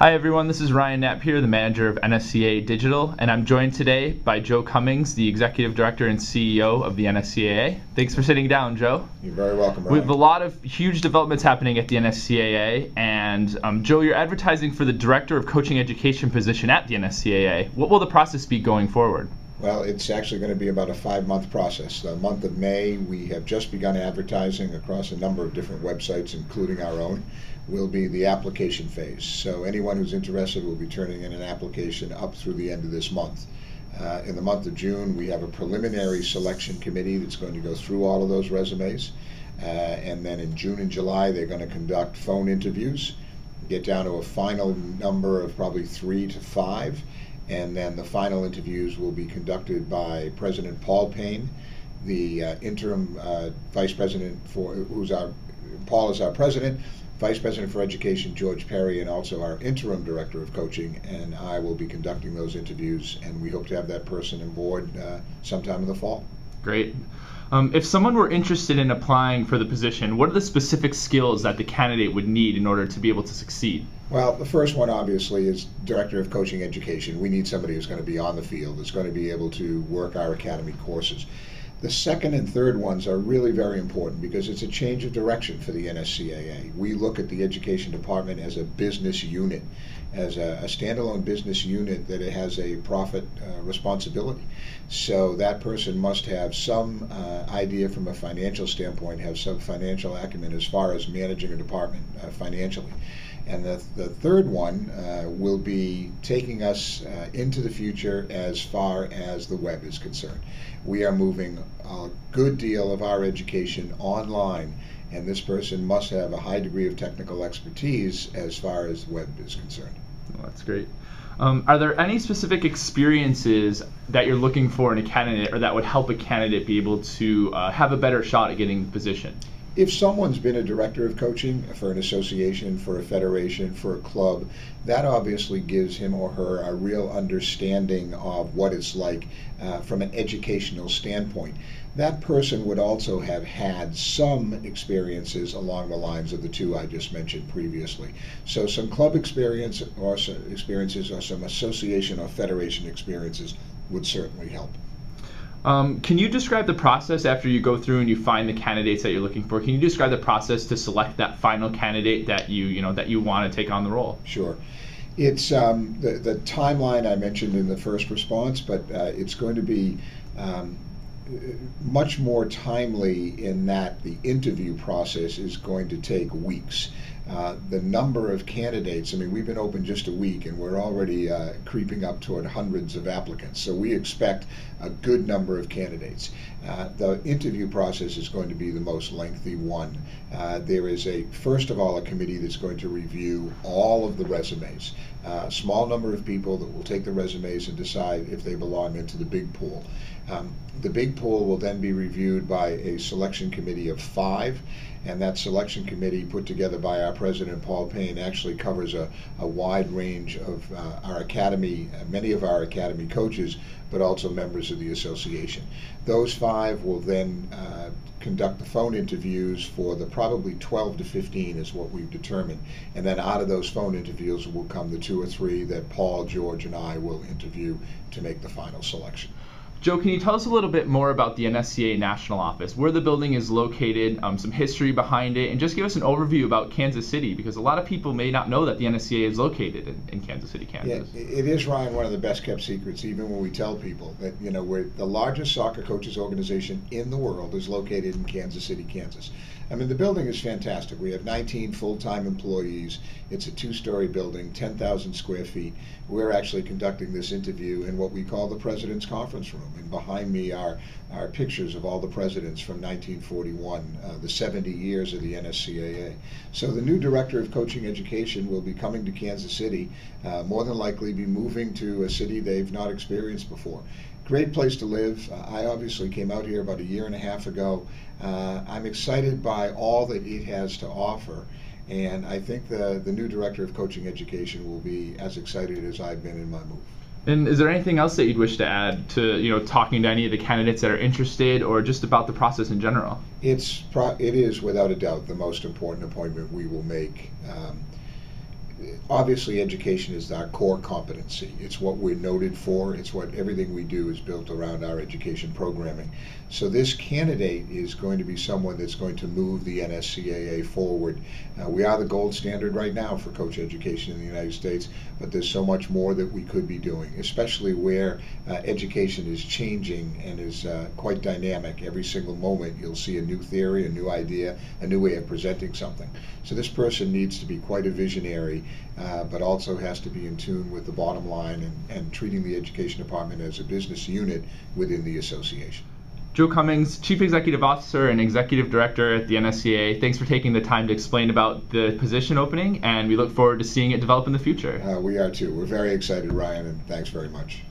Hi everyone, this is Ryan Knapp here, the manager of NSCAA Digital, and I'm joined today by Joe Cummings, the Executive Director and CEO of the NSCAA. Thanks for sitting down, Joe. You're very welcome, Ryan. We have a lot of huge developments happening at the NSCAA, and Joe, you're advertising for the Director of Coaching Education position at the NSCAA. What will the process be going forward? Well, it's actually going to be about a 5-month process. The month of May, we have just begun advertising across a number of different websites, including our own, will be the application phase. So anyone who's interested will be turning in an application up through the end of this month. In the month of June, we have a preliminary selection committee that's going to go through all of those resumes. And then in June and July, they're going to conduct phone interviews, get down to a final number of probably 3 to 5. And then the final interviews will be conducted by President Paul Payne, the interim vice president Paul is our president, Vice President for Education George Perry, and also our interim director of coaching, and I will be conducting those interviews, and we hope to have that person on board sometime in the fall. Great. If someone were interested in applying for the position, what are the specific skills that the candidate would need in order to be able to succeed? Well, the first one obviously is Director of Coaching Education. We need somebody who's going to be on the field, that's going to be able to work our academy courses. The second and third ones are really very important because it's a change of direction for the NSCAA. We look at the education department as a business unit, as a standalone business unit that it has a profit responsibility. So that person must have some idea from a financial standpoint, have some financial acumen as far as managing a department financially. And the third one will be taking us into the future as far as the web is concerned. We are moving a good deal of our education online, and this person must have a high degree of technical expertise as far as the web is concerned. Well, that's great. Are there any specific experiences that you're looking for in a candidate or that would help a candidate be able to have a better shot at getting the position? If someone's been a director of coaching for an association, for a federation, for a club, that obviously gives him or her a real understanding of what it's like from an educational standpoint. That person would also have had some experiences along the lines of the two I just mentioned previously. So some club experiences or some association or federation experiences would certainly help. Can you describe the process after you go through and you find the candidates that you're looking for? Can you describe the process to select that final candidate that you want to take on the role? Sure. It's the timeline I mentioned in the first response, but it's going to be much more timely in that the interview process is going to take weeks. The number of candidates, I mean, we've been open just a week and we're already creeping up toward hundreds of applicants. So we expect a good number of candidates. The interview process is going to be the most lengthy one. There is first of all, a committee that's going to review all of the resumes. A small number of people that will take the resumes and decide if they belong into the big pool. The big pool will then be reviewed by a selection committee of 5, and that selection committee, put together by our president Paul Payne, actually covers a wide range of our academy, many of our academy coaches, but also members of the association. Those 5 will then conduct the phone interviews for the probably 12 to 15 is what we've determined, and then out of those phone interviews will come the 2 or 3 that Paul, George, and I will interview to make the final selection. Joe, can you tell us a little bit more about the NSCAA National Office, where the building is located, some history behind it, and just give us an overview about Kansas City, because a lot of people may not know that the NSCAA is located in Kansas City, Kansas. Yeah, it is, Ryan, one of the best kept secrets, even when we tell people that, we're the largest soccer coaches organization in the world is located in Kansas City, Kansas. I mean, the building is fantastic. We have 19 full-time employees. It's a 2-story building, 10,000 square feet. We're actually conducting this interview in what we call the President's Conference Room. And behind me are pictures of all the presidents from 1941, the 70 years of the NSCAA. So the new Director of Coaching Education will be coming to Kansas City, more than likely be moving to a city they've not experienced before. Great place to live. I obviously came out here about a year and a half ago. I'm excited by all that it has to offer, and I think the new Director of Coaching Education will be as excited as I've been in my move. And is there anything else that you'd wish to add to talking to any of the candidates that are interested, or just about the process in general? It is without a doubt the most important appointment we will make. Obviously, education is our core competency. It's what we're noted for. It's what everything we do is built around our education programming. So this candidate is going to be someone that's going to move the NSCAA forward. We are the gold standard right now for coach education in the United States, but there's so much more that we could be doing, especially where education is changing and is quite dynamic. Every single moment you'll see a new theory, a new idea, a new way of presenting something. So this person needs to be quite a visionary, but also has to be in tune with the bottom line and treating the education department as a business unit within the association. Joe Cummings, Chief Executive Officer and Executive Director at the NSCAA, thanks for taking the time to explain about the position opening, and we look forward to seeing it develop in the future. We are too. We're very excited, Ryan, and thanks very much.